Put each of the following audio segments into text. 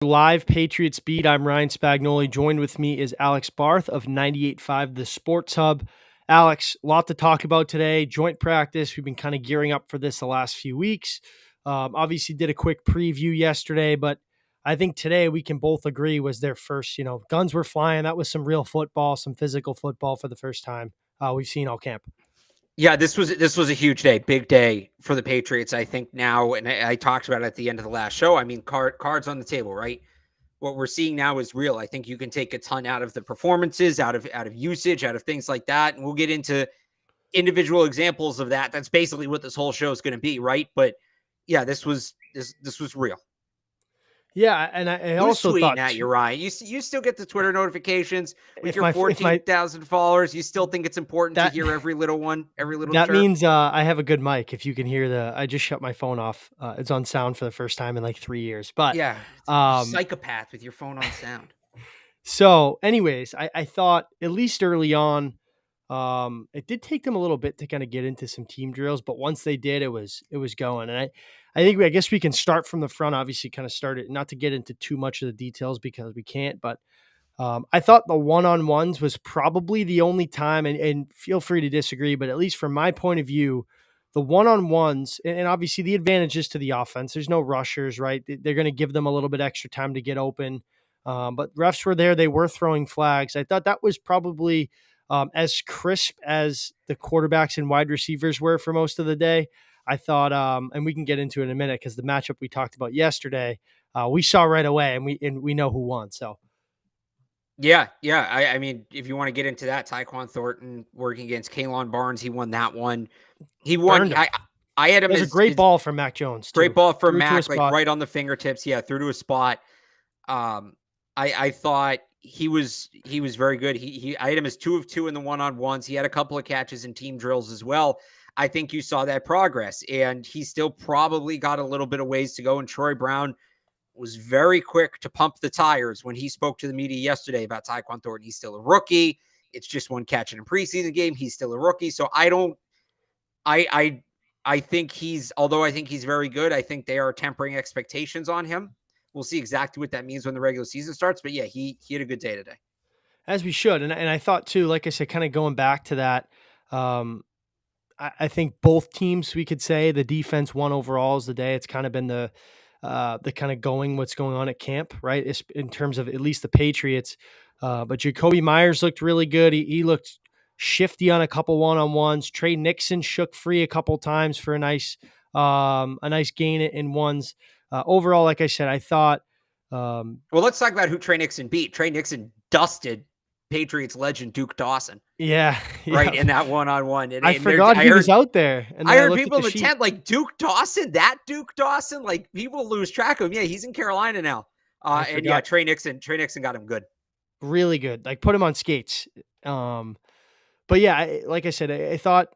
Live Patriots beat. I'm Ryan Spagnoli. Joined with me is Alex Barth of 98.5 The Sports Hub. Alex, a lot to talk about today. Joint practice. We've been kind of gearing up for this the last few weeks. Obviously did a quick preview yesterday, but I think today we can both agree was their first, guns were flying. That was some real football, some physical football for the first time we've seen all camp. Yeah, this was a huge day, big day for the Patriots. I think now, and I talked about it at the end of the last show. I mean, cards on the table, right? What we're seeing now is real. I think you can take a ton out of the performances, out of usage, out of things like that, and we'll get into individual examples of that. That's basically what this whole show is going to be, right? But yeah, this was real. Yeah, and I Who's also tweeting thought at you, Ryan? You still get the Twitter notifications with if your my if my 14,000 followers. You still think it's important to that hear every little one, every little that chirp? means I have a good mic. If you can hear I just shut my phone off. It's on sound for the first time in like 3 years. But Yeah, um, psychopath with your phone on sound. so, anyways, I thought at least early on, it did take them a little bit to kind of get into some team drills, but once they did, it was going. And I guess we can start from the front. Obviously, kind of started not to get into too much of the details because we can't, but I thought the one-on-ones was probably the only time, and feel free to disagree, but at least from my point of view, the one-on-ones, and obviously the advantages to the offense, there's no rushers, right? They're going to give them a little bit extra time to get open. But refs were there. They were throwing flags. I thought that was probably as crisp as the quarterbacks and wide receivers were for most of the day. I thought, and we can get into it in a minute because the matchup we talked about yesterday, we saw right away, and we know who won. So. Yeah. I mean, if you want to get into that, Tyquan Thornton working against Kalen Barnes, he won that one. He won. Burned him. I had him It was a as great ball from Mac Jones, too. great ball for Threw to a Mac, like spot. right on the fingertips. Yeah, threw to a spot. I thought he was very good. I had him as 2 of 2 in the one-on-ones. He had a couple of catches in team drills as well. I think you saw that progress, and he still probably got a little bit of ways to go. And Troy Brown was very quick to pump the tires when he spoke to the media yesterday about Tyquan Thornton. He's still a rookie. It's just one catch in a preseason game. He's still a rookie. So I think although I think he's very good, I think they are tempering expectations on him. We'll see exactly what that means when the regular season starts. But yeah, he had a good day today. As we should. And I thought, too, like I said, kind of going back to that, I think both teams, we could say the defense won overall as the day. It's kind of been the kind of what's going on at camp, right? It's in terms of at least the Patriots. But Jacoby Myers looked really good. He looked shifty on a couple one-on-ones. Trey Nixon shook free a couple times for a nice gain in ones. Overall, like I said, I thought. Well, let's talk about who Trey Nixon beat. Trey Nixon dusted Patriots legend Duke Dawson. Yeah. Right in that one-on-one. And I forgot he was out there. And I heard people in the tent like Duke Dawson, like people lose track of him. Yeah, he's in Carolina now. And yeah, Trey Nixon got him good. Really good. Like put him on skates. But yeah, like I said, I thought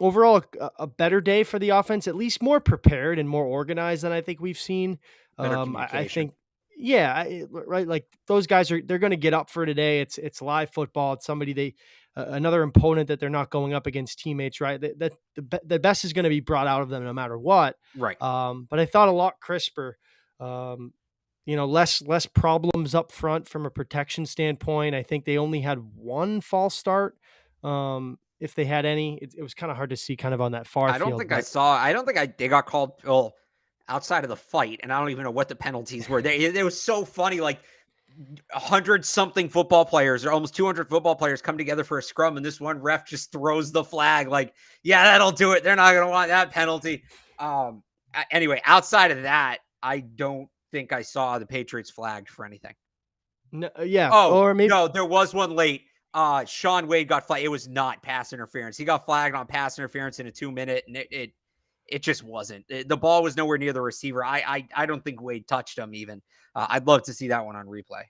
overall a better day for the offense, at least more prepared and more organized than I think we've seen. I think, right. Like those guys they're going to get up for today. It's live football. It's somebody another opponent that they're not going up against teammates, right? That the best is going to be brought out of them no matter what. Right. But I thought a lot crisper. Less problems up front from a protection standpoint. I think they only had one false start. If they had any, it was kind of hard to see kind of on that far field. I don't think they got called outside of the fight. And I don't even know what the penalties were. It was so funny. Like 100-something football players or almost 200 football players come together for a scrum. And this one ref just throws the flag. Like, yeah, that'll do it. They're not going to want that penalty. Anyway, outside of that, I don't think I saw the Patriots flagged for anything. No, yeah. Or maybe no, there was one late. Sean Wade got flagged. It was not pass interference. He got flagged on pass interference in a 2-minute, and it just wasn't. The ball was nowhere near the receiver. I don't think Wade touched him even. I'd love to see that one on replay.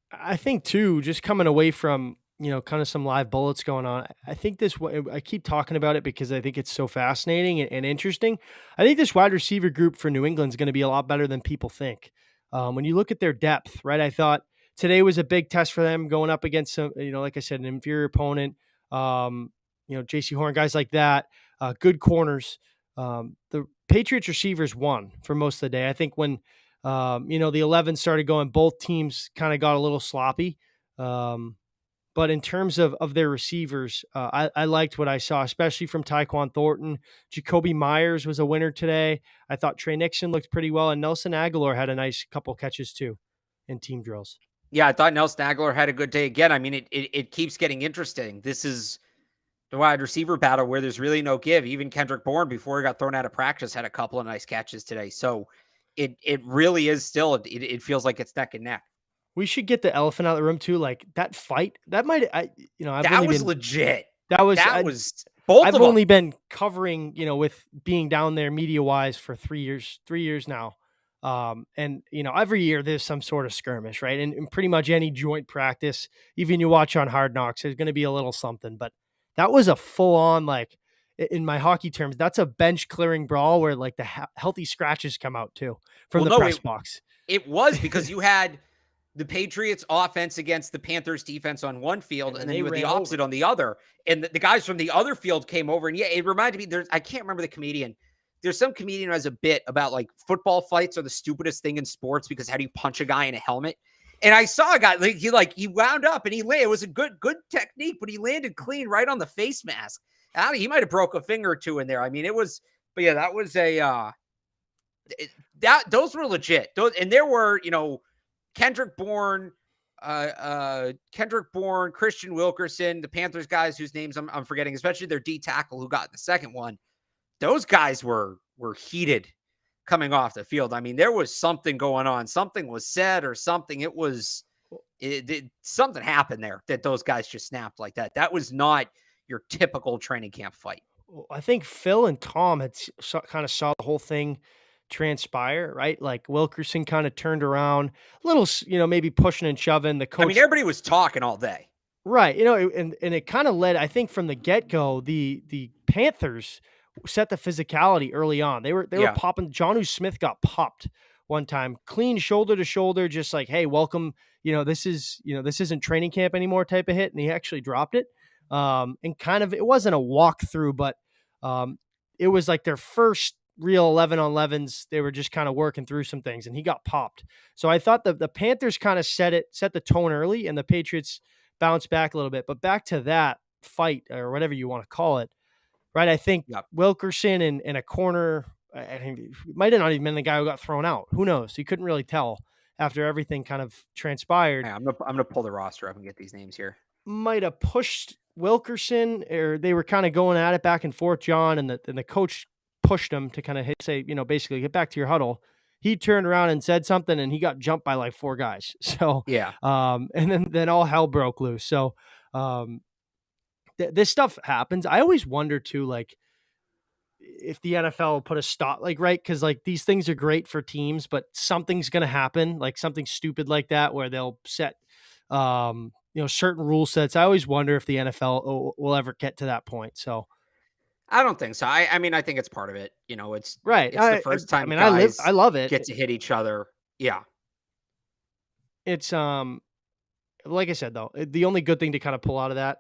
I think too, just coming away from kind of some live bullets going on. I think I keep talking about it because I think it's so fascinating and interesting. I think this wide receiver group for New England is going to be a lot better than people think. When you look at their depth, right? I thought today was a big test for them going up against some, like I said, an inferior opponent. J.C. Horn, guys like that, good corners. The Patriots receivers won for most of the day. I think when The 11 started going, both teams kind of got a little sloppy. Um, but in terms of their receivers, I liked what I saw, especially from Tyquan Thornton. Jacoby Myers was a winner today. I thought Trey Nixon looked pretty well, and Nelson Aguilar had a nice couple catches too in team drills. Yeah, I thought Nelson Aguilar had a good day again. I mean, it keeps getting interesting. This is the wide receiver battle where there's really no give. Even Kendrick Bourne, before he got thrown out of practice, had a couple of nice catches today. So it really is still, it feels like it's neck and neck. We should get the elephant out of the room too. Like that fight, that might, I've That only was been, legit. that was, That was both I've of them. only been covering, with being down there media wise for 3 years now. And every year there's some sort of skirmish, right? And pretty much any joint practice, even you watch on Hard Knocks, there's going to be a little something, but that was a full on, like in my hockey terms, that's a bench clearing brawl where like the healthy scratches come out too from Well, the no, press box. it was because you had the Patriots offense against the Panthers defense on one field, and then they you had the ran opposite over. on the other. And the guys from the other field came over. And yeah, it reminded me, I can't remember the comedian. There's some comedian who has a bit about like football fights are the stupidest thing in sports because how do you punch a guy in a helmet? And I saw a guy he wound up and he landed. It was a good technique, but he landed clean right on the face mask. I mean, he might have broke a finger or two in there. I mean, it was, but yeah, that was those were legit. And there were, Kendrick Bourne, Christian Wilkerson, the Panthers guys whose names I'm forgetting, especially their D tackle who got the second one. Those guys were heated coming off the field. I mean, there was something going on. Something was said or something. Something happened there that those guys just snapped like that. That was not your typical training camp fight. I think Phil and Tom had kind of saw the whole thing transpire, right? Like Wilkerson kind of turned around, a little, maybe pushing and shoving. The I mean, coach, everybody was talking all day. right? And it kind of led, I think, from the get go, the Panthers set the physicality early on. They were popping. Jonnu Smith got popped one time, clean shoulder to shoulder, just like, hey, welcome. This isn't training camp anymore type of hit, and he actually dropped it. And kind of, it wasn't a walkthrough, but it was like their first real 11 on 11s. They were just kind of working through some things, and he got popped. So I thought the Panthers kind of set the tone early, and the Patriots bounced back a little bit. But back to that fight, or whatever you want to call it, right? I think Wilkerson in a corner, I think it might have not even been the guy who got thrown out. Who knows? He couldn't really tell after everything kind of transpired. Yeah, I'm gonna pull the roster up and get these names here. Might have pushed Wilkerson, or they were kind of going at it back and forth, John, and the coach pushed him to kind of say, basically get back to your huddle. He turned around and said something, and he got jumped by like 4 guys. So, yeah. And then all hell broke loose. So, this stuff happens. I always wonder too, like, if the NFL will put a stop, like, right? Because like these things are great for teams, but something's going to happen, like something stupid like that, where they'll set, certain rule sets. I always wonder if the NFL will ever get to that point. So I don't think so. I mean, I think it's part of it. It's right. It's the first time I love it. Get to hit each other. Yeah. It's like I said though, the only good thing to kind of pull out of that,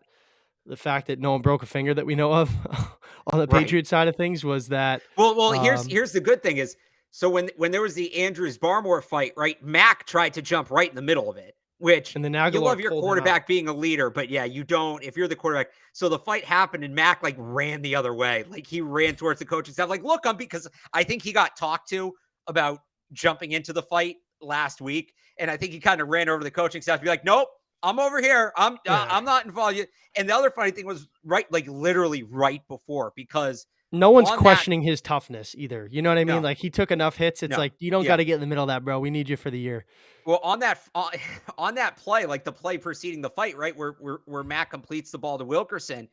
the fact that no one broke a finger that we know of on the Patriot side of things, was that. Well, here's the good thing is, so when there was the Andrews Barmore fight, right? Mac tried to jump right in the middle of it, which, and then you love your quarterback being a leader, but yeah, you don't if you're the quarterback. So the fight happened and Mac like ran the other way. Like he ran towards the coaching staff, like, look, because I think he got talked to about jumping into the fight last week. And I think he kind of ran over to the coaching staff to be like, nope, I'm over here. I'm not involved yet. And the other funny thing was literally right before, because no one's questioning his toughness either. You know what I mean? No. Like he took enough hits. It's like, you don't got to get in the middle of that, bro. We need you for the year. Well, on that play, like the play preceding the fight, right, where Matt completes the ball to Wilkerson,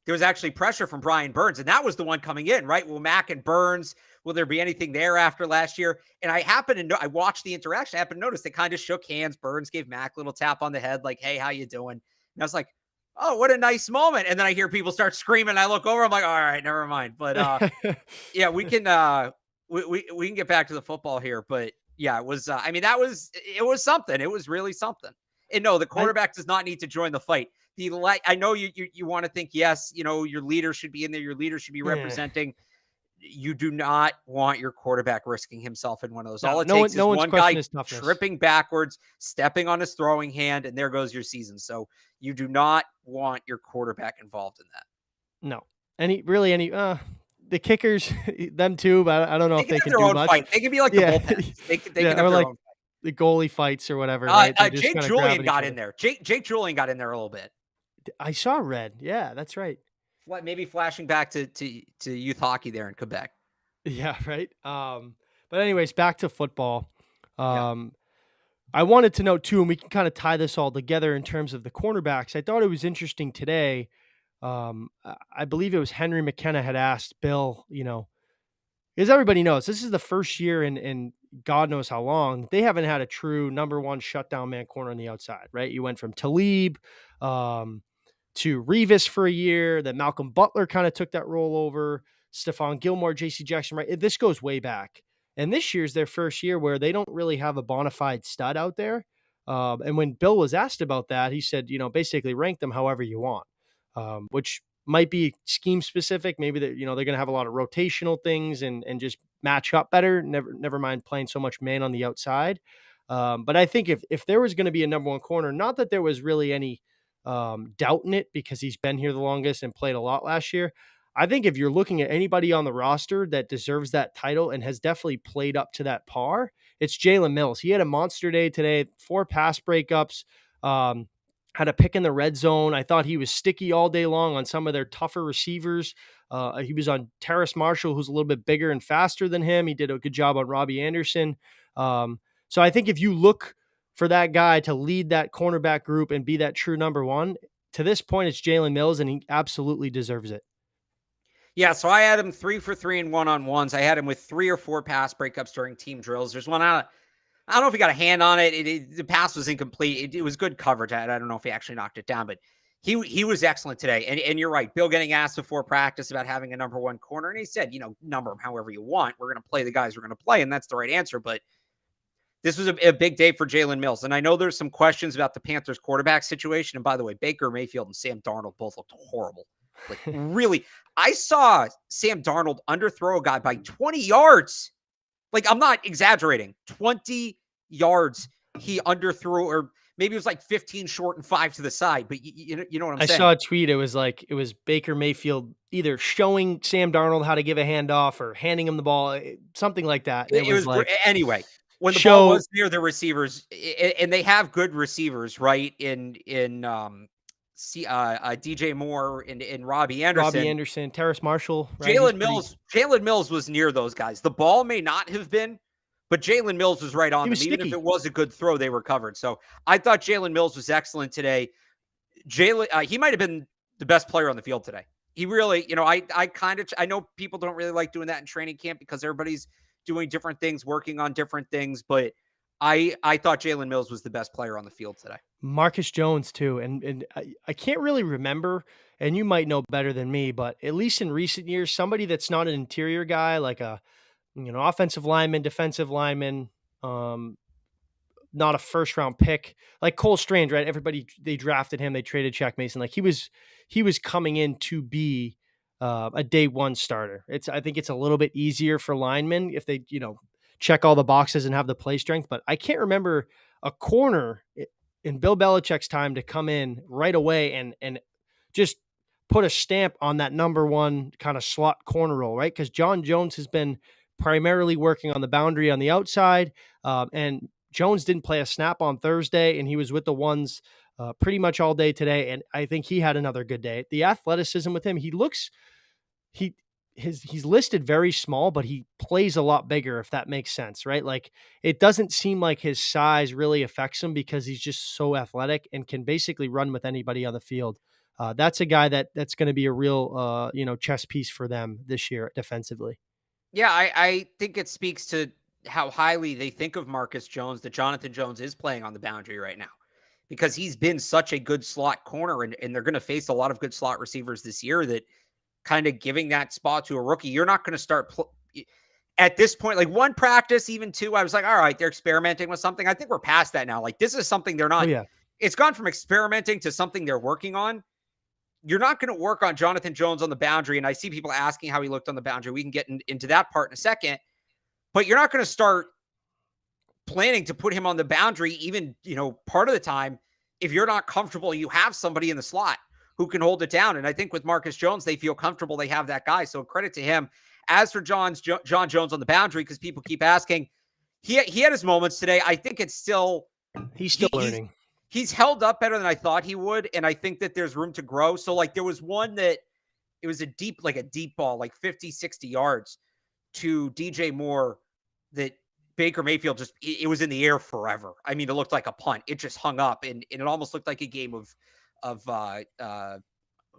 there was actually pressure from Brian Burns, and that was the one coming in, right? Will Mac and Burns, will there be anything there after last year? And I happened to know, I watched the interaction. I happened to notice they kind of shook hands. Burns gave Mac a little tap on the head, like, hey, how you doing? And I was like, oh, what a nice moment. And then I hear people start screaming. I look over, I'm like, all right, never mind. But yeah, we can we can get back to the football here. But yeah, it was I mean, it was something. It was really something. And no, the quarterback does not need to join the fight. I know you want to think, yes, your leader should be in there, your leader should be representing. you do not want your quarterback risking himself in one of those. No, All it takes is no one's one guy questioning his toughness. tripping backwards, stepping on his throwing hand, and there goes your season. So you do not want your quarterback involved in that. No. The kickers, them too, but I don't know They if can they have can their do own much. fight. They can be like the Yeah. bullpens. They can Yeah, have or their like own fight. the goalie fights or whatever, right? They're just Jake kinda Julian grabbing each got in other. there. Jake Julian got in there a little bit. I saw red. Yeah, that's right. Maybe flashing back to youth hockey there in Quebec. Yeah, right. But anyways, back to football. Yeah. Um, I wanted to know too, and we can kind of tie this all together in terms of the cornerbacks. I thought it was interesting today. I believe it was Henry McKenna had asked Bill, because everybody knows this is the first year in God knows how long they haven't had a true number one shutdown man corner on the outside, right? You went from Talib um, to Revis for a year, then Malcolm Butler kind of took that role over, Stephon Gilmore, JC Jackson, right? This goes way back. And this year's their first year where they don't really have a bona fide stud out there. And when Bill was asked about that, he said, basically rank them however you want, which might be scheme specific. Maybe that they're going to have a lot of rotational things and just match up better. Never mind playing so much man on the outside. But I think if there was going to be a number one corner, not that there was really any doubt in it because he's been here the longest and played a lot last year. I think if you're looking at anybody on the roster that deserves that title and has definitely played up to that par, it's Jalen Mills. He had a monster day today, 4 pass breakups. Had a pick in the red zone. I thought he was sticky all day long on some of their tougher receivers. He was on Terrace Marshall, who's a little bit bigger and faster than him. He did a good job on Robbie Anderson. So I think if you look for that guy to lead that cornerback group and be that true number one, to this point, it's Jalen Mills, and he absolutely deserves it. Yeah, so I had him 3 for 3 in one-on-ones. I had him with 3 or 4 pass breakups during team drills. There's one out. I don't know if he got a hand on it. The pass was incomplete. It was good coverage. I don't know if he actually knocked it down, but he was excellent today. And you're right. Bill getting asked before practice about having a number one corner, and he said, number them however you want. We're going to play the guys we're going to play, and that's the right answer. But this was a big day for Jalen Mills. And I know there's some questions about the Panthers quarterback situation. And by the way, Baker Mayfield and Sam Darnold both looked horrible. Like, really, I saw Sam Darnold underthrow a guy by 20 yards. Like, I'm not exaggerating. 20 yards he underthrew, or maybe it was like 15 short and 5 to the side. But you know what I'm saying? I saw a tweet. It was Baker Mayfield either showing Sam Darnold how to give a handoff or handing him the ball, something like that. It was like, anyway. When the ball was near the receivers, and they have good receivers, right? In DJ Moore and Robbie Anderson, Terrace Marshall, right? Jalen Mills was near those guys. The ball may not have been, but Jalen Mills was right on them. Even if it was a good throw, they were covered. So I thought Jalen Mills was excellent today. He might have been the best player on the field today. He really, I know people don't really like doing that in training camp because everybody's doing different things, working on different things, but I thought Jalen Mills was the best player on the field today. Marcus Jones too. And I can't really remember, and you might know better than me, but at least in recent years, somebody that's not an interior guy, like a, offensive lineman, defensive lineman, not a first round pick, like Cole Strange, right? Everybody, they drafted him. They traded Shaq Mason. Like he was coming in to be a day one starter. I think it's a little bit easier for linemen if they, check all the boxes and have the play strength. But I can't remember a corner in Bill Belichick's time to come in right away and just put a stamp on that number one kind of slot corner role, right? Because John Jones has been primarily working on the boundary on the outside, and Jones didn't play a snap on Thursday, and he was with the ones pretty much all day today. And I think he had another good day. The athleticism with him, he's listed very small, but he plays a lot bigger, if that makes sense, right? Like it doesn't seem like his size really affects him because he's just so athletic and can basically run with anybody on the field. That's a guy that's going to be a real, chess piece for them this year defensively. Yeah, I think it speaks to how highly they think of Marcus Jones, that Jonathan Jones is playing on the boundary right now, because he's been such a good slot corner, and they're going to face a lot of good slot receivers this year, that kind of giving that spot to a rookie, you're not going to start at this point, like one practice, even two, I was like, all right, they're experimenting with something. I think we're past that now. Like this is something they're not, Oh, yeah. It's gone from experimenting to something they're working on. you're not going to work on Jonathan Jones on the boundary. And I see people asking how he looked on the boundary. We can get into that part in a second, but you're not going to start planning to put him on the boundary, even, part of the time, if you're not comfortable, you have somebody in the slot who can hold it down. And I think with Marcus Jones, they feel comfortable. They have that guy. So credit to him. As for John Jones on the boundary, because people keep asking, he had his moments today. I think it's still, he's still learning. He's held up better than I thought he would. And I think that there's room to grow. So like there was one that it was a deep ball, like 50, 60 yards to DJ Moore that Baker Mayfield it was in the air forever. I mean, it looked like a punt. It just hung up and it almost looked like a game of what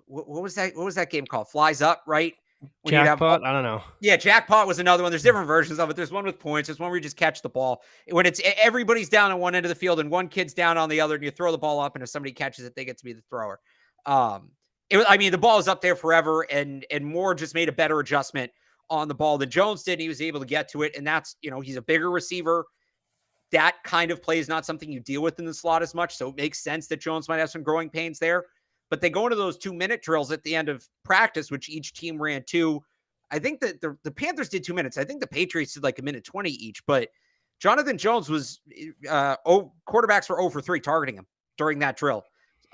was that? What was that game called? Flies Up, right? When Jackpot? I don't know. Yeah, Jackpot was another one. There's different versions of it. There's one with points. There's one where you just catch the ball. When it's everybody's down on one end of the field and one kid's down on the other, and you throw the ball up, and if somebody catches it, they get to be the thrower. The ball is up there forever, and Moore just made a better adjustment on the ball than Jones did. And he was able to get to it, and that's, he's a bigger receiver. That kind of play is not something you deal with in the slot as much, so it makes sense that Jones might have some growing pains there. But they go into those 2-minute drills at the end of practice, which each team ran 2. I think that the Panthers did 2 minutes. I think the Patriots did like 1:20 each. But Jonathan Jones was quarterbacks were 0 for 3 targeting him during that drill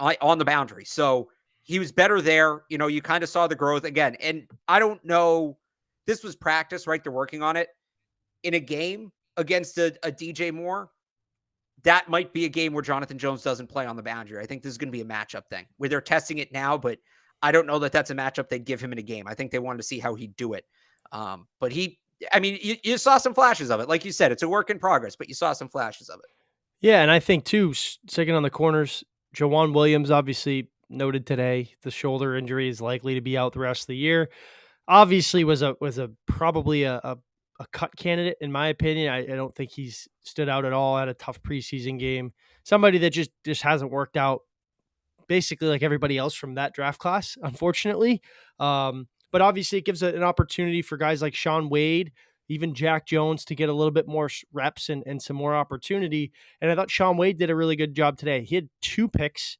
on the boundary. So he was better there. You kind of saw the growth again. And I don't know. This was practice, right? They're working on it. In a game against a DJ Moore, that might be a game where Jonathan Jones doesn't play on the boundary. I think this is going to be a matchup thing where they're testing it now, but I don't know that that's a matchup they'd give him in a game. I think they wanted to see how he'd do it. But you saw some flashes of it. Like you said, it's a work in progress, but you saw some flashes of it. Yeah, and I think, too, second on the corners, Jawan Williams obviously noted today the shoulder injury is likely to be out the rest of the year. Obviously was probably a cut candidate, in my opinion. I don't think he's stood out at all. Had a tough preseason game. Somebody that just hasn't worked out basically like everybody else from that draft class, unfortunately. But obviously it gives an opportunity for guys like Shaun Wade, even Jack Jones, to get a little bit more reps and some more opportunity. And I thought Shaun Wade did a really good job today. He had 2 picks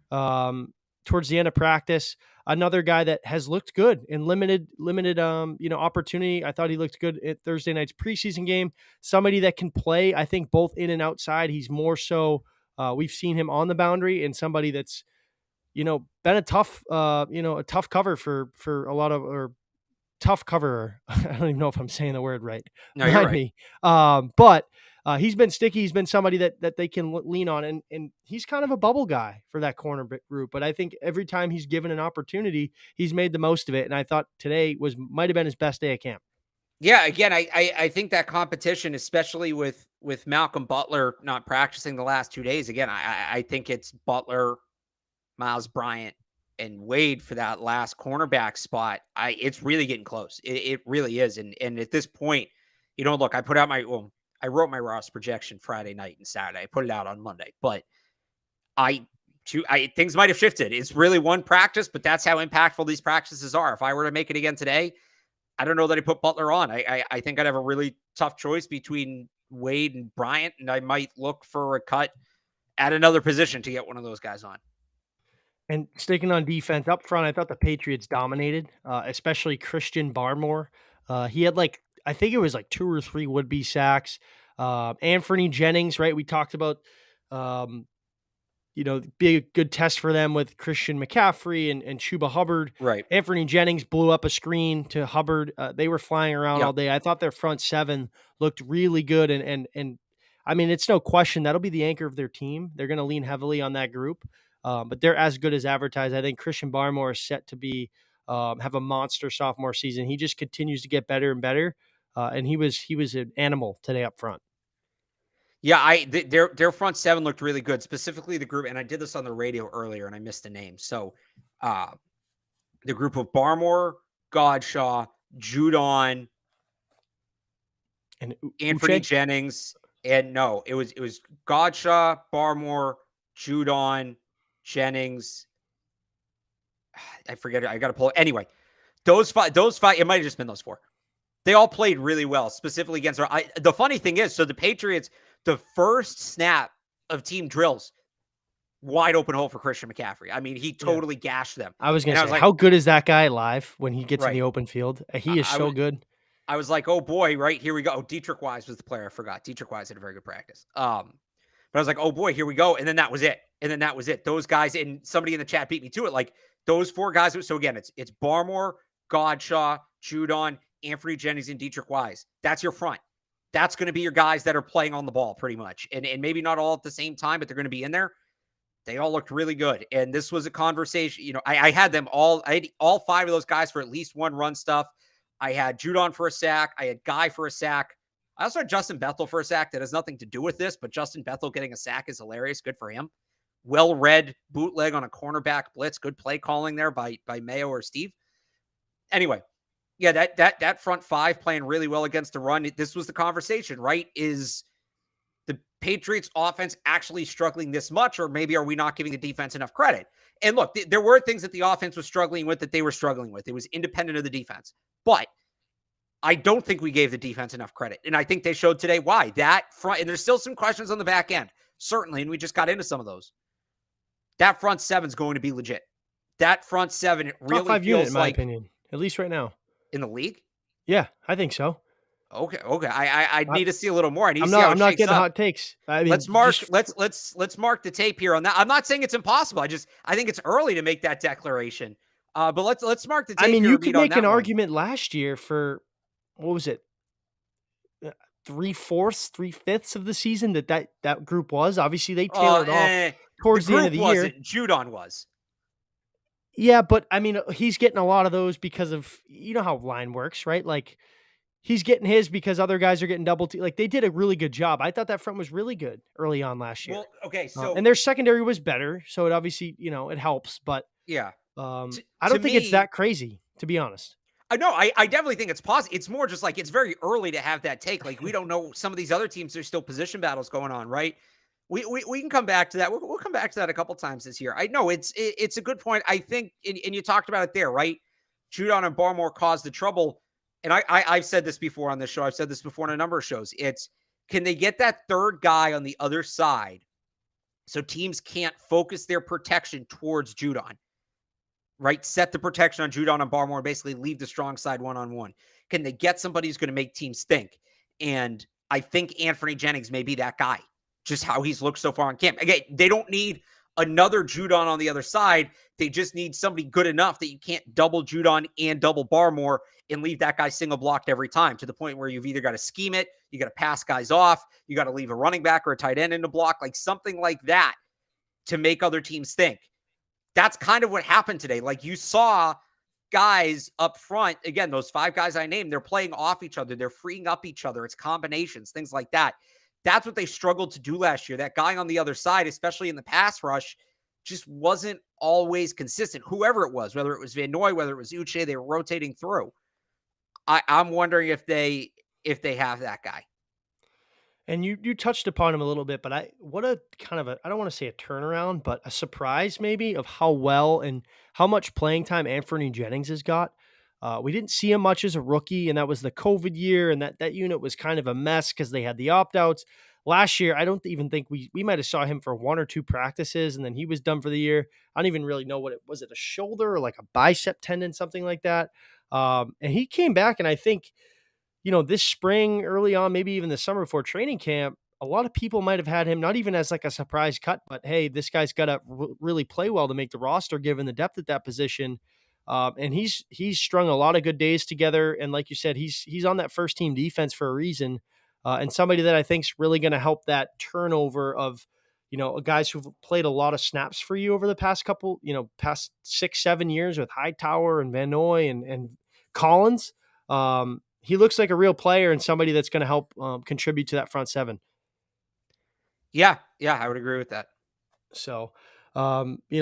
towards the end of practice. Another guy that has looked good in limited opportunity. I thought he looked good at Thursday night's preseason game. Somebody that can play, I think, both in and outside. He's more so, we've seen him on the boundary, and somebody that's, been a tough cover for a lot of, or tough cover. I don't even know if I'm saying the word right. No, you're right. Me. But he's been sticky. He's been somebody that they can lean on, and he's kind of a bubble guy for that corner group. But I think every time he's given an opportunity, he's made the most of it. And I thought today might have been his best day at camp. Yeah, again, I think that competition, especially with Malcolm Butler not practicing the last 2 days, again, I think it's Butler, Miles Bryant, and Wade for that last cornerback spot. It's really getting close. It really is. And at this point, look, I wrote my roster projection Friday night and Saturday. I put it out on Monday, but things might have shifted. It's really one practice, but that's how impactful these practices are. If I were to make it again today, I don't know that I put Butler on. I think I'd have a really tough choice between Wade and Bryant, and I might look for a cut at another position to get one of those guys on. And sticking on defense up front, I thought the Patriots dominated, especially Christian Barmore. He had I think it was 2 or 3 would-be sacks. Anthony Jennings, right? We talked about, be a good test for them with Christian McCaffrey and Chuba Hubbard. Right. Anthony Jennings blew up a screen to Hubbard. They were flying around all day. I thought their front 7 looked really good. And I mean, it's no question that'll be the anchor of their team. They're going to lean heavily on that group. But they're as good as advertised. I think Christian Barmore is set to be have a monster sophomore season. He just continues to get better and better. And he was an animal today up front. Yeah, their front 7 looked really good, specifically the group. And I did this on the radio earlier, and I missed the name. So the group of Barmore, Godshaw, Judon, and Anthony Jennings, and no, it was Godshaw, Barmore, Judon, Jennings. I forget it. I got to pull it. Anyway, those five, it might have just been those 4. They all played really well, specifically against the funny thing is, so the Patriots, the first snap of team drills, wide open hole for Christian McCaffrey. I mean, he Yeah. totally gashed them. I was And gonna I say, was like, how good is that guy live when he gets in the right. open field? I, He is I so was good. I was like, oh boy, right, here we go. Oh, Dietrich Wise was the player I forgot. Dietrich Wise had a very good practice. But I was like, oh boy, here we go. And then that was it. And then that was it. Those guys, and somebody in the chat beat me to it. Like those 4 guys. So again, it's Barmore, Godshaw, Judon, Anthony Jennings, and Dietrich Wise. That's your front. That's going to be your guys that are playing on the ball pretty much. And maybe not all at the same time, but they're going to be in there. They all looked really good. And this was a conversation. You know, I had them all. I had all 5 of those guys for at least 1 run stuff. I had Judon for a sack. I had Guy for a sack. I also had Justin Bethel for a sack. That has nothing to do with this, but Justin Bethel getting a sack is hilarious. Good for him. Well-read bootleg on a cornerback blitz. Good play calling there by Mayo or Steve. Anyway, yeah, that front 5 playing really well against the run. This was the conversation, right? Is the Patriots offense actually struggling this much, or maybe are we not giving the defense enough credit? And look, there were things that the offense was struggling with that they were struggling with. It was independent of the defense. But I don't think we gave the defense enough credit. And I think they showed today why. That front, and there's still some questions on the back end, certainly, and we just got into some of those. That front 7 is going to be legit. That front 7, it really Top 5 feels unit, in my like opinion, at least right now. in the league. Yeah, I think so. Okay. I need to see a little more. I need to see how I'm it not shakes getting up. hot takes. I mean, Let's mark the tape here on that. I'm not saying it's impossible. I think it's early to make that declaration. But let's mark the tape I mean, here you and could read on make an that one. argument last year for what was it? 3/4, 3/5 of the season that group was. Obviously, they tailored off The towards the end of group the year. wasn't. Judon was. Yeah, but I mean, he's getting a lot of those because of how line works, right? Like he's getting his because other guys are getting double teamed. Like they did a really good job. I thought that front was really good early on last year. Well, okay, And so their secondary was better, so it obviously it helps. But yeah. I To don't think it's me, that crazy, to be honest. I definitely think it's possible. It's more just like it's very early to have that take. Like we don't know some of these other teams. There's still position battles going on, right? We can come back to that. We'll come back to that a couple times this year. I know it's a good point. I think, and you talked about it there, right? Judon and Barmore caused the trouble. And I've said this before on this show. I've said this before in a number of shows. It's, can they get that third guy on the other side so teams can't focus their protection towards Judon, right? Set the protection on Judon and Barmore and basically leave the strong side one-on-one. Can they get somebody who's going to make teams think? And I think Anthony Jennings may be that guy, just how he's looked so far on camp. Again, they don't need another Judon on the other side. They just need somebody good enough that you can't double Judon and double Barmore and leave that guy single blocked every time, to the point where you've either got to scheme it, you got to pass guys off, you got to leave a running back or a tight end in the block, like something like that to make other teams think. That's kind of what happened today. Like you saw guys up front, again, those 5 guys I named, they're playing off each other. They're freeing up each other. It's combinations, things like that. That's what they struggled to do last year. That guy on the other side, especially in the pass rush, just wasn't always consistent. Whoever it was, whether it was Van Noy, whether it was Uche, they were rotating through. I'm wondering if they have that guy. And you touched upon him a little bit, but what a kind of a, I don't want to say a turnaround, but a surprise maybe of how well and how much playing time Anthony Jennings has got. We didn't see him much as a rookie, and that was the COVID year, and that unit was kind of a mess because they had the opt-outs. Last year, I don't even think we might have saw him for 1 or 2 practices, and then he was done for the year. I don't even really know what it was. It a shoulder or like a bicep tendon, something like that. And he came back, and I think this spring, early on, maybe even the summer before training camp, a lot of people might have had him not even as like a surprise cut, but hey, this guy's got to really play well to make the roster given the depth at that position. And he's strung a lot of good days together. And like you said, he's on that first team defense for a reason. And somebody that I think is really going to help that turnover of, guys who've played a lot of snaps for you over the past couple, past 6-7 years with Hightower and Van Noy and Collins. He looks like a real player and somebody that's going to help contribute to that front 7. Yeah, I would agree with that. So,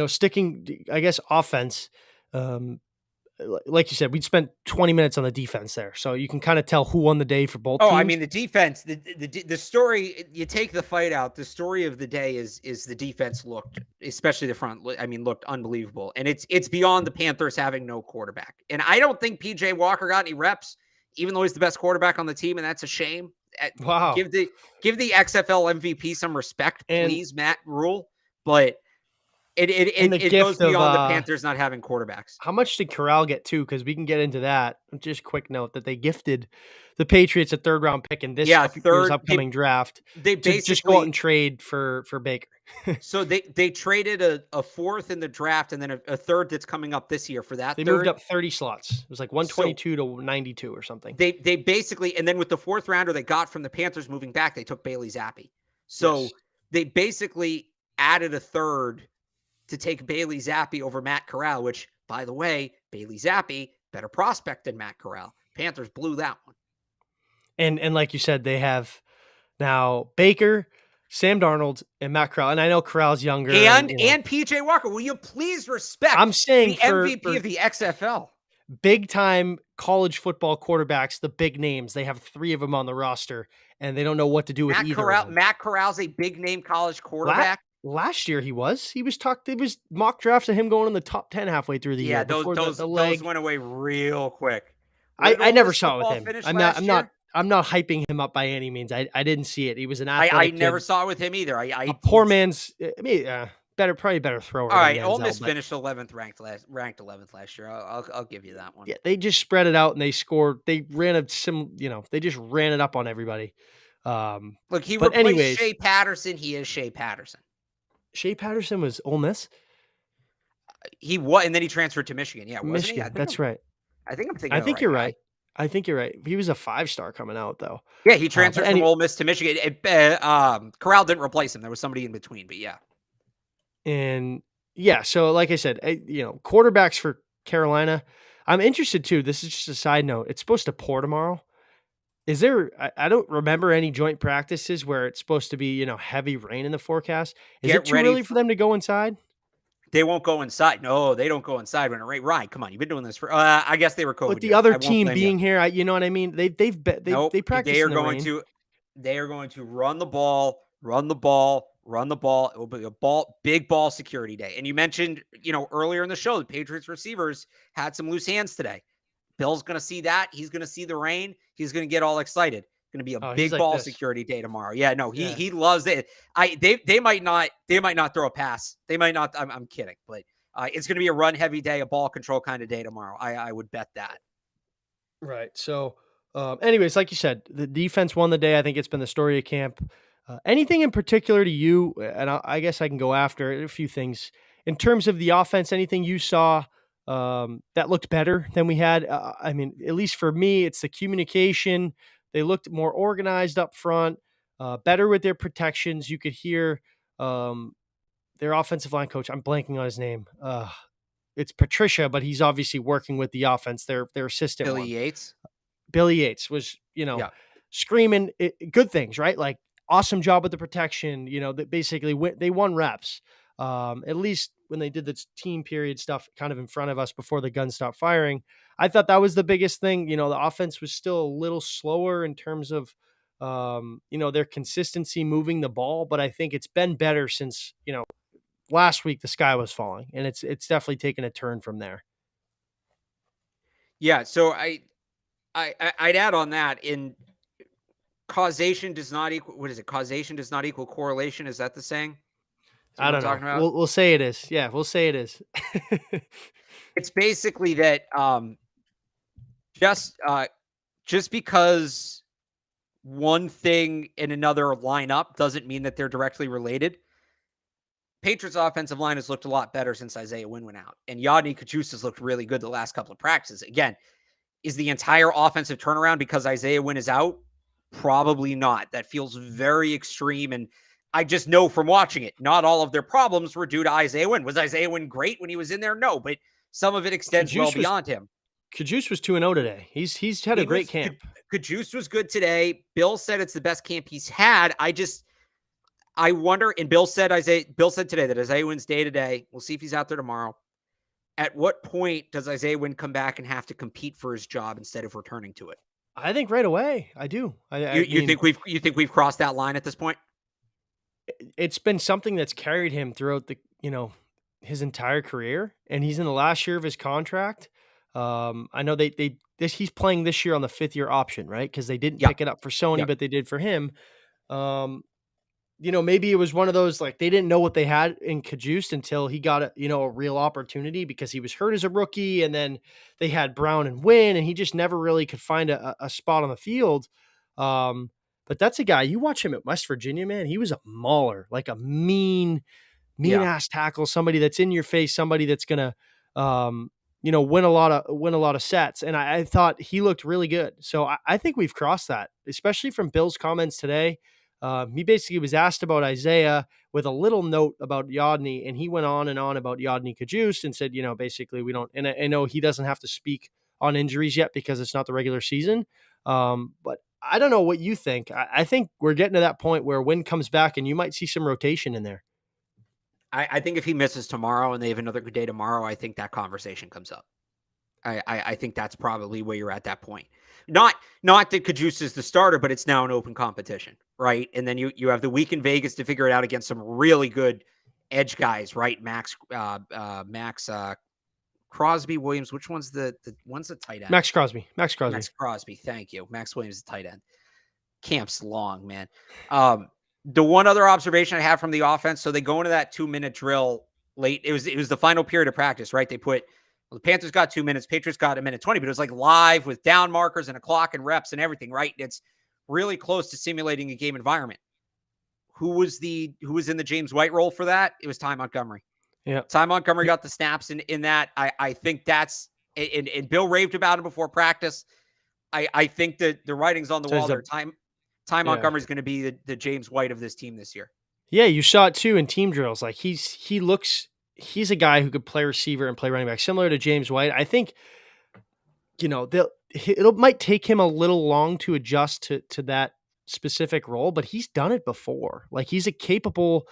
sticking, I guess, offense, like you said, we'd spent 20 minutes on the defense there. So you can kind of tell who won the day for both teams. I mean, the defense, the story, you take the fight out, the story of the day is the defense looked, especially the front, looked unbelievable. And it's beyond the Panthers having no quarterback. And I don't think PJ Walker got any reps, even though he's the best quarterback on the team, and that's a shame. Wow. Give the XFL MVP some respect, please, Matt Rule. But And the It goes gift of beyond the Panthers not having quarterbacks. how much did Corral get too? Because we can get into that. Just quick note that they gifted the Patriots a third round pick in this Yeah, year's third upcoming draft they to just go out basically and trade for Baker. so they traded a fourth in the draft and then a third that's coming up this year for that They moved third. up 30 slots. It was like So 122 to 92 or something. they basically, and then with the fourth rounder they got from the Panthers moving back, they took Bailey Zappi. Yes. So they basically added a third to take Bailey Zappi over Matt Corral, which, by the way, Bailey Zappi, better prospect than Matt Corral. Panthers blew that one. And like you said, they have now Baker, Sam Darnold, and Matt Corral. And I know Corral's younger, and And PJ Walker. Will you please respect I'm saying the MVP of the XFL? big time college football quarterbacks, the big names. They have 3 of them on the roster, and they don't know what to do with either of them. Matt Corral's a big name college quarterback. Last year he was. He was talked. It was mock drafts of him going in the top 10 halfway through the year before the leg. Those went away real quick. I never saw it with him. Finish I'm last year? not hyping him up by any means. I didn't see it. He was an I athletic never kid. saw it with him either. A poor man's. I mean, probably better thrower. All right, than Ole Manziel, Miss but finished 11th ranked 11th last year. I'll give you that one. yeah, they just spread it out and they scored. They ran they just ran it up on everybody. Look, he But replaced anyways, Shea Patterson. He is Shea Patterson. Shea Patterson was Ole Miss. He was, and then he transferred to Michigan. Yeah, wasn't Michigan. he? That's right. I think I'm thinking. I think you're right. I think you're right. He was a 5-star coming out though. Yeah, he transferred But from Ole Miss to Michigan. Corral didn't replace him. There was somebody in between, but yeah. And yeah, so like I said, quarterbacks for Carolina. I'm interested too. This is just a side note. It's supposed to pour tomorrow. Is there? I don't remember any joint practices where it's supposed to be heavy rain in the forecast. Is it too early for them to go inside? They won't go inside. No, they don't go inside when it rains. Ryan, come on, you've been doing this for. I guess they were COVID. With the other team being here, you know what I mean. They practice. They are going to. They are going to run the ball, run the ball, run the ball. It will be a big ball security day. And you mentioned, earlier in the show, the Patriots receivers had some loose hands today. Bill's going to see that. He's going to see the rain. He's going to get all excited. Going to be a big ball security day tomorrow. Yeah, no, he loves it. They might not throw a pass. They might not. I'm kidding, but it's going to be a run heavy day, a ball control kind of day tomorrow. I would bet that. Right. So, anyways, like you said, the defense won the day. I think it's been the story of camp. Anything in particular to you? And I guess I can go after a few things in terms of the offense. Anything you saw that looked better than we had? I mean, at least for me, it's the communication. They looked more organized up front, better with their protections. You could hear their offensive line coach. I'm blanking on his name. It's Patricia, but he's obviously working with the offense. Their assistant, Billy Yates was, screaming good things, right? Like awesome job with the protection. That basically they won reps. At least when they did the team period stuff kind of in front of us before the gun stopped firing. I thought that was the biggest thing. The offense was still a little slower in terms of, their consistency moving the ball, but I think it's been better since, last week the sky was falling, and it's definitely taken a turn from there. Yeah. So I'd add on that in causation does not equal, what is it? Causation does not equal correlation. Is that the saying? I don't know. We'll say it is. Yeah, we'll say it is. It's basically that just because one thing and another line up doesn't mean that they're directly related. Patriots offensive line has looked a lot better since Isaiah Wynn went out. And Yodny Kachus has looked really good the last couple of practices. Again, is the entire offensive turnaround because Isaiah Wynn is out? Probably not. That feels very extreme. And I just know from watching it, not all of their problems were due to Isaiah Wynn. Was Isaiah Wynn great when he was in there? No, but some of it extends well beyond him. Kachus was 2-0 today. He's had a great camp. Kachus was good today. Bill said it's the best camp he's had. I wonder, and Bill said today that Isaiah Wynn's day to day. We'll see if he's out there tomorrow. At what point does Isaiah Wynn come back and have to compete for his job instead of returning to it? I think right away. I do. You think we've crossed that line at this point? It's been something that's carried him throughout his entire career, and he's in the last year of his contract. I know he's playing this year on the 5th year option, right? Because they didn't pick it up for Sony, but they did for him. maybe it was one of those, like, they didn't know what they had in Cajuste until he got a real opportunity because he was hurt as a rookie. And then they had Brown and Wynn, and he just never really could find a spot on the field. Um, but that's a guy, you watch him at West Virginia, man, he was a mauler, like a mean Yeah. ass tackle, somebody that's in your face, somebody that's gonna, win a lot of sets. And I thought he looked really good. So I think we've crossed that, especially from Bill's comments today. He basically was asked about Isaiah with a little note about Yodny, and he went on and on about Yodny Kajust and said, basically we don't. And I know he doesn't have to speak on injuries yet because it's not the regular season. But I don't know what you think. I think we're getting to that point where Wynn comes back, and you might see some rotation in there. I think if he misses tomorrow and they have another good day tomorrow, I think that conversation comes up. I think that's probably where you're at that point. Not that Cajuste is the starter, but it's now an open competition, right? And then you have the week in Vegas to figure it out against some really good edge guys, right? Max Crosby Williams. Which one's the tight end? Max Crosby. Max Crosby. Thank you. Max Williams, the tight end. Camp's long, man. The one other observation I have from the offense, so they go into that 2-minute drill late. It was the final period of practice, right? The Panthers got 2 minutes, Patriots got 1:20, but it was like live with down markers and a clock and reps and everything, right? It's really close to simulating a game environment. Who was in the James White role for that? It was Ty Montgomery. Yeah. Ty Montgomery got the snaps in that. I think that's, and Bill raved about him before practice. I think that the writing's on the wall there. Ty Montgomery is going to be the James White of this team this year. Yeah, you saw it too in team drills. Like he's a guy who could play receiver and play running back, similar to James White. I think, it might take him a little long to adjust to that specific role, but he's done it before. Like, he's a capable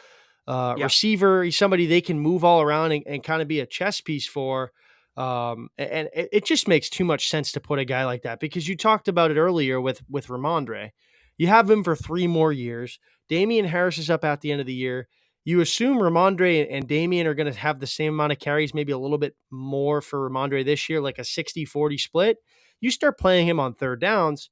receiver. He's somebody they can move all around and kind of be a chess piece for. And it just makes too much sense to put a guy like that, because you talked about it earlier with Ramondre. You have him for 3 more years. Damian Harris is up at the end of the year. You assume Ramondre and Damian are going to have the same amount of carries, maybe a little bit more for Ramondre this year, like a 60-40 split. You start playing him on third downs,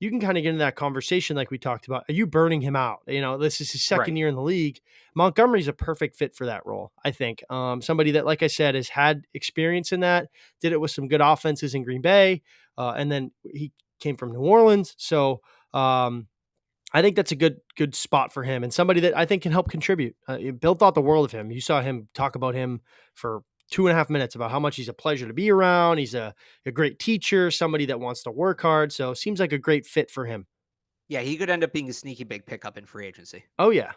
you can kind of get into that conversation like we talked about. Are you burning him out? This is his second year in the league. Montgomery's a perfect fit for that role, I think. Somebody that, like I said, has had experience in that, did it with some good offenses in Green Bay, and then he came from New Orleans. So I think that's a good spot for him, and somebody that I think can help contribute. Bill thought the world of him. You saw him talk about him for 2.5 minutes about how much he's a pleasure to be around. He's a great teacher, somebody that wants to work hard. So seems like a great fit for him. Yeah, he could end up being a sneaky big pickup in free agency. Oh yeah.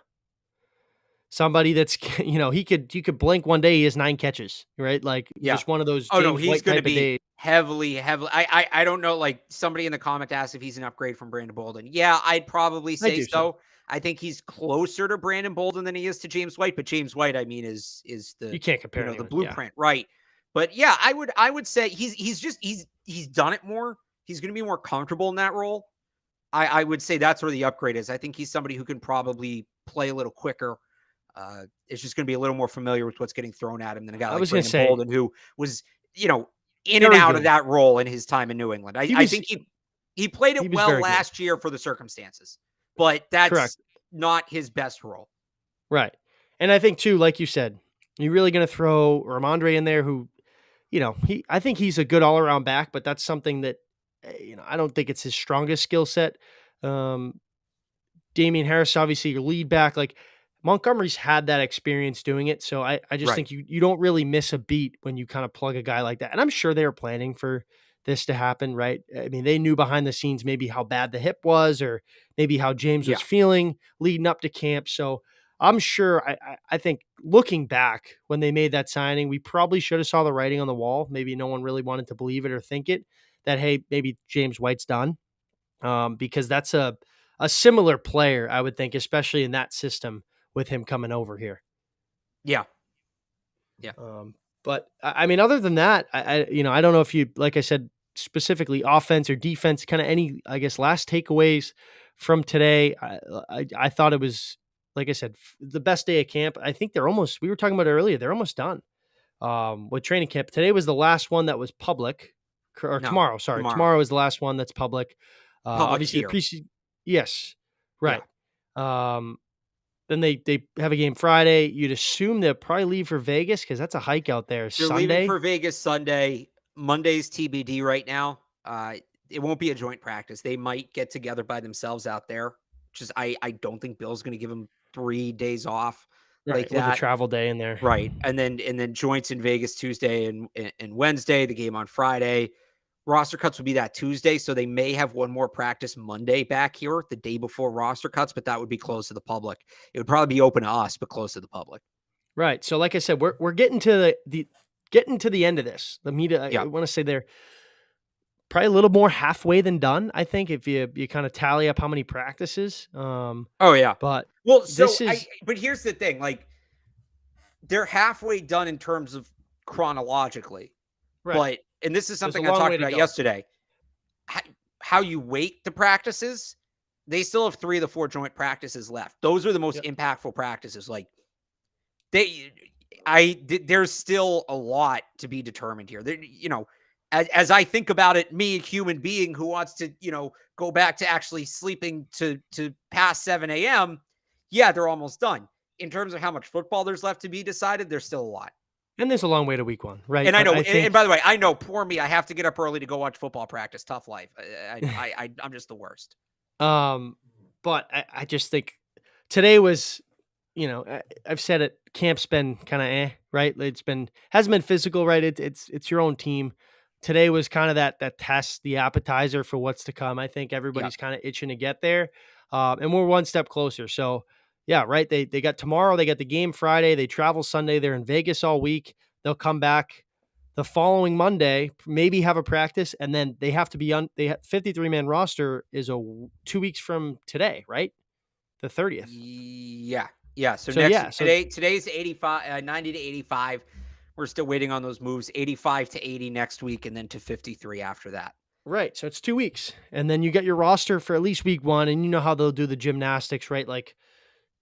Somebody that's, you could blink one day, he has 9 catches, right? Like, just one of those Oh no, James he's White going to type of be days. heavily. I don't know. Like, somebody in the comment asked if he's an upgrade from Brandon Bolden. Yeah, I'd probably I say do so. too. I think he's closer to Brandon Bolden than he is to James White, but James White, I mean, is You the can't compare the anyone. Yeah. blueprint, right? But yeah, I would say he's done it more. He's going to be more comfortable in that role. I would say that's where the upgrade is. I think he's somebody who can probably play a little quicker. It's just going to be a little more familiar with what's getting thrown at him than a guy I like was going to Brandon say, Bolden, who was, in and very out of good. that role in his time in New England. I think he played he it was well very good. last year for the circumstances, but that's Correct. not his best role. Right. And I think too, like you said, you're really going to throw Ramondre in there, who, I think he's a good all around back, but that's something that, I don't think it's his strongest skill set. Damian Harris, obviously your lead back. Like, Montgomery's had that experience doing it. So I just Right. think you don't really miss a beat when you kind of plug a guy like that. And I'm sure they were planning for this to happen, right? I mean, they knew behind the scenes maybe how bad the hip was, or maybe how James Yeah. was feeling leading up to camp. So I'm sure, I think looking back when they made that signing, we probably should have saw the writing on the wall. Maybe no one really wanted to believe it or think it, that, hey, maybe James White's done. Because that's a similar player, I would think, especially in that system with him coming over here. Yeah. Yeah. But I mean, other than that, I don't know if you, like I said, specifically offense or defense, kind of any, I guess, last takeaways from today. I thought it was, like I said, the best day of camp. I think we were talking about it earlier, they're almost done with training camp. Today was the last one that was public, or No, tomorrow. Sorry. Tomorrow is the last one that's public. Public Obviously here. the preseason. Yes. Right. Yeah. Then they have a game Friday. You'd assume they'll probably leave for Vegas because that's a hike out there. They're leaving Sunday, for Vegas Sunday. Monday's TBD right now. It won't be a joint practice. They might get together by themselves out there. Just I don't think Bill's going to give them 3 days off like right, with a that. travel day in there. Right. And then joints in Vegas Tuesday and Wednesday, the game on Friday. Roster cuts will be that Tuesday, so they may have one more practice Monday back here the day before roster cuts, but that would be closed to the public. It would probably be open to us, but closed to the public. Right. So, like I said, we're getting to the end of this. The media. I Yeah. want to say they're probably a little more halfway than done. I think if you kind of tally up how many practices. Oh yeah. But Well, this is but here's the thing, like they're halfway done in terms of chronologically, right. but and this is There's a something I long talked way to about go. yesterday. How you weight the practices, they still have 3 of the 4 joint practices left. Those are the most Yep. impactful practices. Like there's still a lot to be determined here. There, as I think about it, me, a human being who wants to, go back to actually sleeping to past 7 a.m. Yeah, they're almost done. In terms of how much football there's left to be decided, there's still a lot. And there's a long way to week 1, right? And I But know, I and think by the way, I know, poor me, I have to get up early to go watch football practice. Tough life. I'm just the worst. but I just think today was, I've said it. Camp's been kind of right. Hasn't been physical, right? It's your own team. Today was kind of that test, the appetizer for what's to come. I think Yeah. everybody's kind of itching to get there, and we're one step closer. So yeah, right. They got tomorrow. They got the game Friday. They travel Sunday. They're in Vegas all week. They'll come back the following Monday, maybe have a practice, and then they have to be on. 53-man roster is 2 weeks from today, right? The 30th. Yeah. Yeah. So So yeah, today's 85, 90 to 85. We're still waiting on those moves, 85 to 80 next week, and then to 53 after that. right. So it's 2 weeks. And then you get your roster for at least week 1. And you know how they'll do the gymnastics, right? Like,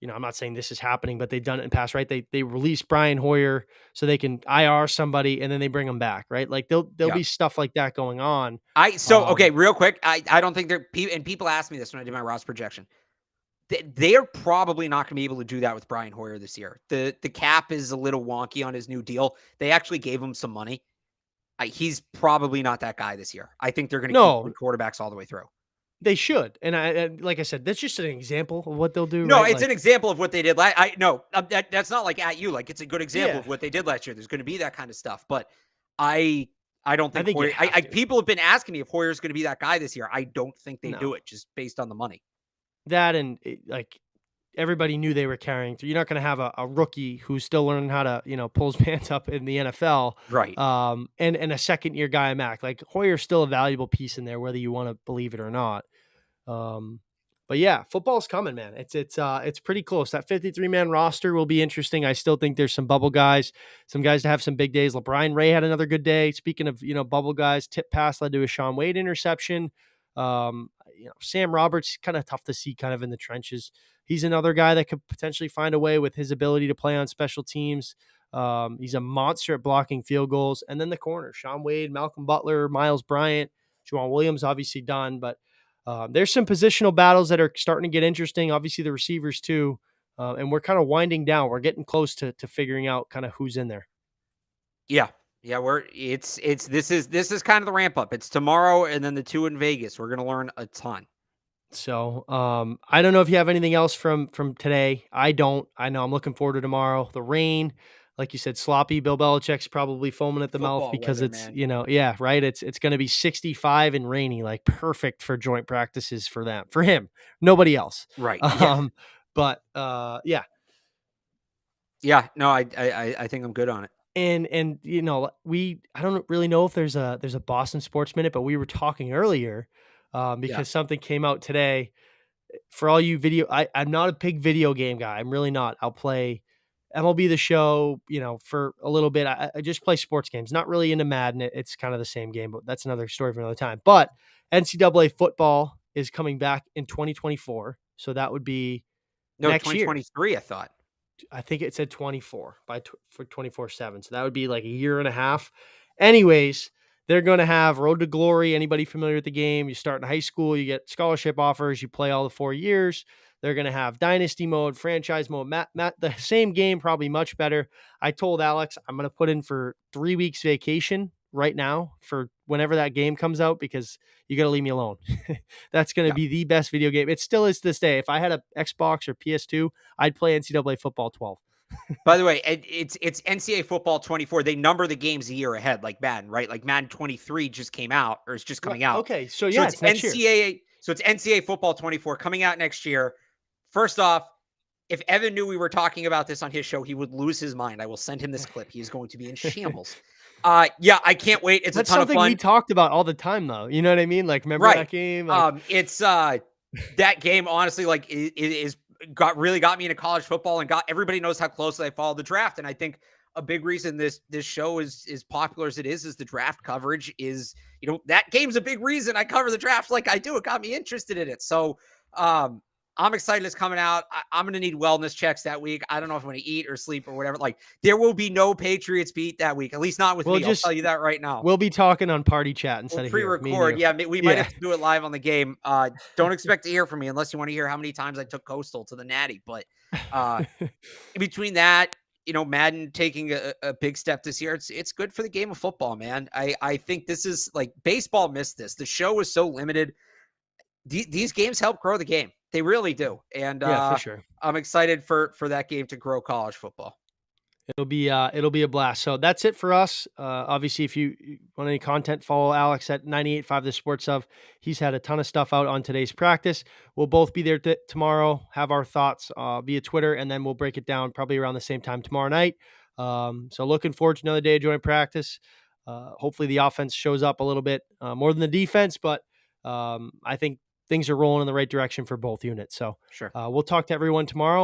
I'm not saying this is happening, but they've done it in the past, right? They release Brian Hoyer so they can IR somebody and then they bring them back, right? Like there'll Yeah. be stuff like that going on. Okay, real quick. I don't think and people asked me this when I did my roster projection. They're probably not going to be able to do that with Brian Hoyer this year. The cap is a little wonky on his new deal. They actually gave him some money. He's probably not that guy this year. I think they're going to keep No, quarterbacks all the way through. they should. And like I said, that's just an example of what they'll do, No, right? it's an Like, example of what they did. That's not like at you. Like it's a good example yeah, of what they did last year. There's going to be that kind of stuff, but I don't I think think you Hoyer. have to. People have been asking me if Hoyer's going to be that guy this year. I don't think they do No, it just based on the money. that like everybody knew they were carrying through. You're not going to have a rookie who's still learning how to, pull his pants up in the NFL. Right. And a second year guy, Mac. Like Hoyer's still a valuable piece in there, whether you want to believe it or not. But yeah, football's coming, man. It's pretty close. That 53-man roster will be interesting. I still think there's some bubble guys, some guys to have some big days. LeBron Ray had another good day. Speaking of, bubble guys, tip pass led to a Sean Wade interception. Sam Roberts, kind of tough to see kind of in the trenches. He's another guy that could potentially find a way with his ability to play on special teams. He's a monster at blocking field goals. And then the corner, Sean Wade, Malcolm Butler, Miles Bryant, Juwan Williams, obviously done, but there's some positional battles that are starting to get interesting. Obviously, the receivers too, and we're kind of winding down. We're getting close to figuring out kind of who's in there. Yeah. Yeah, this is kind of the ramp up. It's tomorrow and then the 2 in Vegas. We're going to learn a ton. So I don't know if you have anything else from today. I don't. I know I'm looking forward to tomorrow. The rain, like you said, sloppy. Bill Belichick's probably foaming at the mouth Football because weather, it's man. yeah, right. It's going to be 65 and rainy, like perfect for joint practices for him, nobody else. Right. Yeah. But yeah. Yeah, no, I think I'm good on it. And I don't really know if there's a Boston Sports Minute, but we were talking earlier because something came out today. For all you I'm not a big video game guy. I'm really not. I'll play MLB The Show, for a little bit. I just play sports games. Not really into Madden. It's kind of the same game, but that's another story for another time. But NCAA football is coming back in 2024, so that would be next year. 2023, I thought. I think it said 24 for 24/7. So that would be like a year and a half. Anyways, they're going to have Road to Glory. Anybody familiar with the game? You start in high school, you get scholarship offers, you play all the 4 years. They're going to have dynasty mode, franchise mode, the same game, probably much better. I told Alex I'm going to put in for 3 weeks vacation right now for whenever that game comes out, because you got to leave me alone. That's going to Yeah. be the best video game. It still is to this day. If I had a Xbox or PS2, I'd play NCAA football 12. By the way, it's NCAA football 24. They number the games a year ahead, like Madden, right? Like Madden 23 just came out, or it's just Right. coming out. Okay. So So yeah, it's it's next year. NCAA. So it's NCAA football 24 coming out next year. First off, if Evan knew we were talking about this on his show, he would lose his mind. I will send him this clip. He is going to be in shambles. Yeah, I can't wait. It's a That's ton of something we fun. talked about all the time, though. You know what I mean? Like, remember Right. that game? Like, It's that game, honestly, like it is got me into college football, and got everybody knows how closely I follow the draft. And I think a big reason this show is popular as it is the draft coverage is, that game's a big reason I cover the draft like I do. It got me interested in it. So I'm excited it's coming out. I'm going to need wellness checks that week. I don't know if I'm going to eat or sleep or whatever. Like, there will be no Patriots beat that week, at least not with me. I'll tell you that right now. We'll be talking on party chat instead We'll of here. pre-record. Yeah, we might have to do it live on the game. Don't expect to hear from me unless you want to hear how many times I took Coastal to the Natty. But in between that, Madden taking a big step this year. It's good for the game of football, man. I think this is like baseball missed this. The show was so limited. These games help grow the game. They really do. And yeah, for sure. I'm excited for that game to grow college football. It'll be a blast. So that's it for us. Obviously, if you want any content, follow Alex at 98.5 The Sports Of. He's had a ton of stuff out on today's practice. We'll both be there tomorrow, have our thoughts via Twitter, and then we'll break it down probably around the same time tomorrow night. So looking forward to another day of joint practice. Hopefully the offense shows up a little bit more than the defense, but I think things are rolling in the right direction for both units. So Sure. we'll talk to everyone tomorrow.